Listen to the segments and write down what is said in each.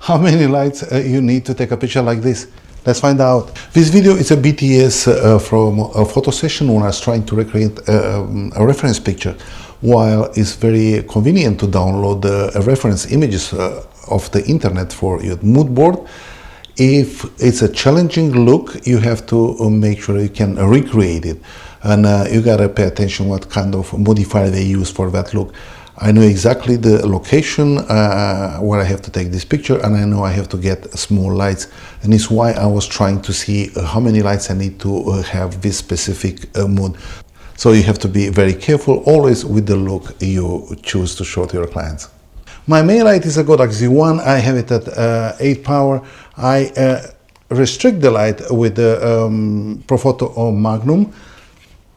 How many lights you need to take a picture like this? Let's find out. This video is a BTS from a photo session when I was trying to recreate a reference picture. While it's very convenient to download reference images of the internet for your mood board, if it's a challenging look, you have to make sure you can recreate it. And you gotta pay attention what kind of modifier they use for that look. I know exactly the location where I have to take this picture, and I know I have to get small lights, and it's why I was trying to see how many lights I need to have this specific mood. So you have to be very careful always with the look you choose to show to your clients. My main light is a Kodak Z1. I have it at 8 power. I restrict the light with the Profoto Magnum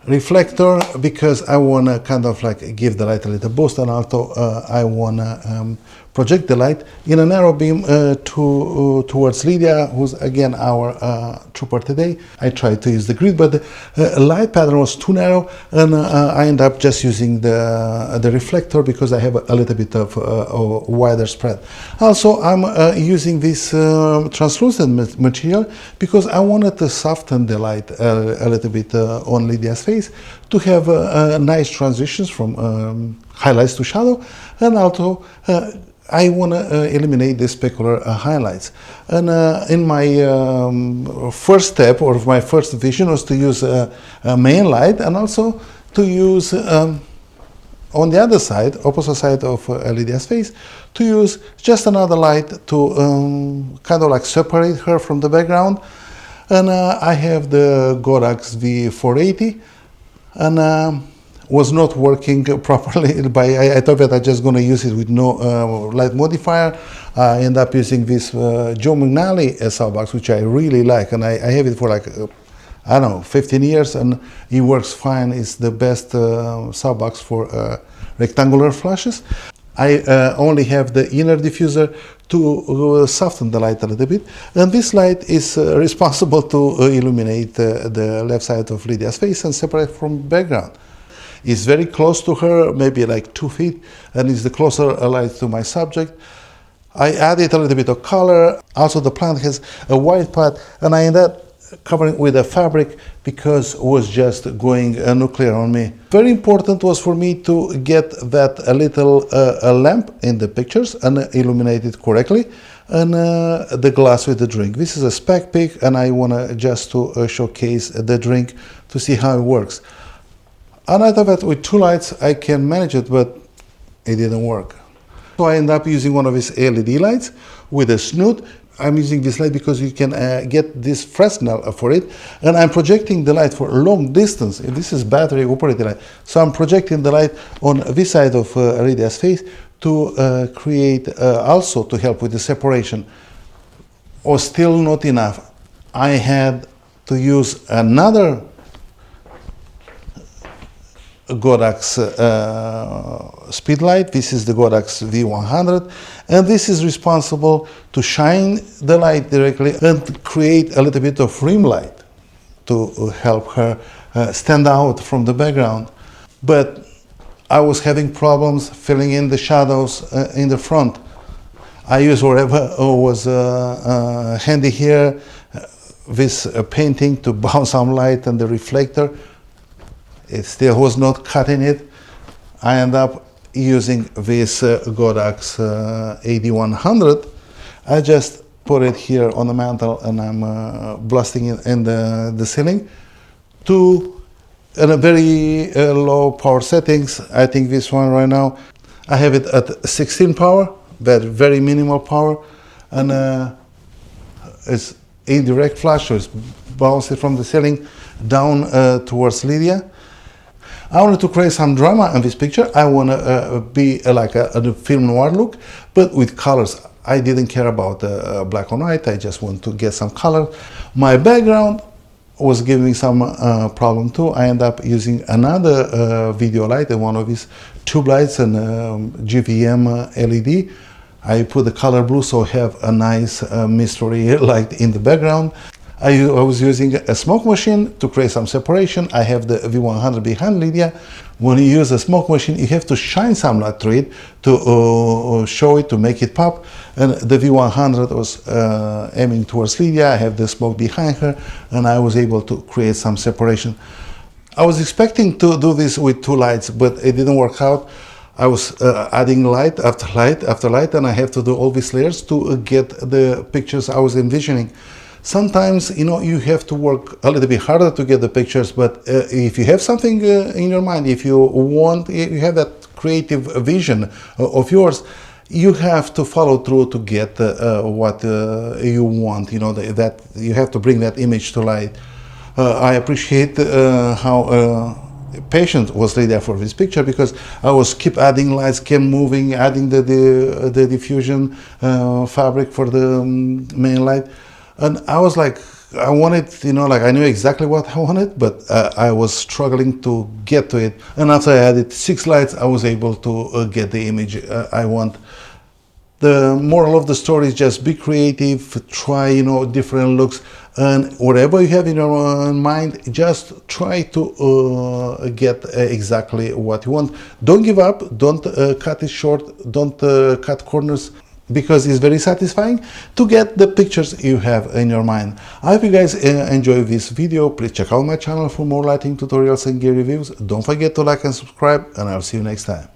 reflector because I want to kind of like give the light a little boost, and also I want to project the light in a narrow beam towards Lydia, who's again our trooper today. I tried to use the grid, but the light pattern was too narrow, and I end up just using the reflector because I have a little bit of a wider spread. Also, I'm using this translucent material because I wanted to soften the light a little bit on Lydia's face to have nice transitions from highlights to shadow, and also I want to eliminate the specular highlights. And in my first step, or my first vision, was to use a main light, and also to use on the other side, opposite side of Lydia's face, to use just another light to kind of like separate her from the background. And I have the Kodak V480, and was not working properly. I thought that I'm just going to use it with no light modifier. I end up using this Joe McNally softbox, which I really like, and I have it for like I don't know, 15 years, and it works fine. It's the best softbox for rectangular flashes. I only have the inner diffuser to soften the light a little bit, and this light is responsible to illuminate the left side of Lydia's face and separate from background. It's very close to her, maybe like 2 feet, and it's the closer light to my subject. I added a little bit of color. Also, the plant has a white part, and I ended up covering with a fabric because it was just going nuclear on me. Very important was for me to get that a little lamp in the pictures and illuminate it correctly, and the glass with the drink. This is a spec pic, and I want to just to showcase the drink to see how it works. And I thought that with 2 lights I can manage it, but it didn't work. So I end up using one of these LED lights with a snoot. I'm using this light because you can get this Fresnel for it, and I'm projecting the light for a long distance. This is battery operated light, so I'm projecting the light on this side of Lydia's face to create also to help with the separation. Or still not enough. I had to use another Kodak's speed light. This is the Kodak's V100, and this is responsible to shine the light directly and create a little bit of rim light to help her stand out from the background. But I was having problems filling in the shadows in the front. I used whatever was handy here, this painting to bounce some light and the reflector. It still was not cutting it. I end up using this Kodak's AD100. I just put it here on the mantle, and I'm blasting it in the ceiling to a very low power settings. I think this one right now, I have it at 16 power, but very minimal power, and it's indirect flash, so it's bouncing from the ceiling down towards Lydia. I wanted to create some drama in this picture. I want to be like a film noir look, but with colors. I didn't care about black and white. I just want to get some color. My background was giving some problem too. I end up using another video light, and one of these tube lights, and GVM LED. I put the color blue, so I have a nice mystery light in the background. I was using a smoke machine to create some separation. I have the V100 behind Lydia. When you use a smoke machine, you have to shine some light through it to show it, to make it pop. And the V100 was aiming towards Lydia. I have the smoke behind her, and I was able to create some separation. I was expecting to do this with two lights, but it didn't work out. I was adding light after light after light, and I have to do all these layers to get the pictures I was envisioning. Sometimes, you know, you have to work a little bit harder to get the pictures, but if you have something in your mind, if you want, you have that creative vision of yours, you have to follow through to get what you want, you know, that you have to bring that image to light. I appreciate how patient was Lydia for this picture, because I was keep adding lights, kept moving, adding the diffusion fabric for the main light. And I was like, I wanted, you know, like I knew exactly what I wanted, but I was struggling to get to it. And after I added 6 lights, I was able to get the image I want. The moral of the story is just be creative, try, you know, different looks, and whatever you have in your mind, just try to get exactly what you want. Don't give up, don't cut it short, don't cut corners, because it's very satisfying to get the pictures you have in your mind. I hope you guys enjoy this video. Please check out my channel for more lighting tutorials and gear reviews. Don't forget to like and subscribe, and I'll see you next time.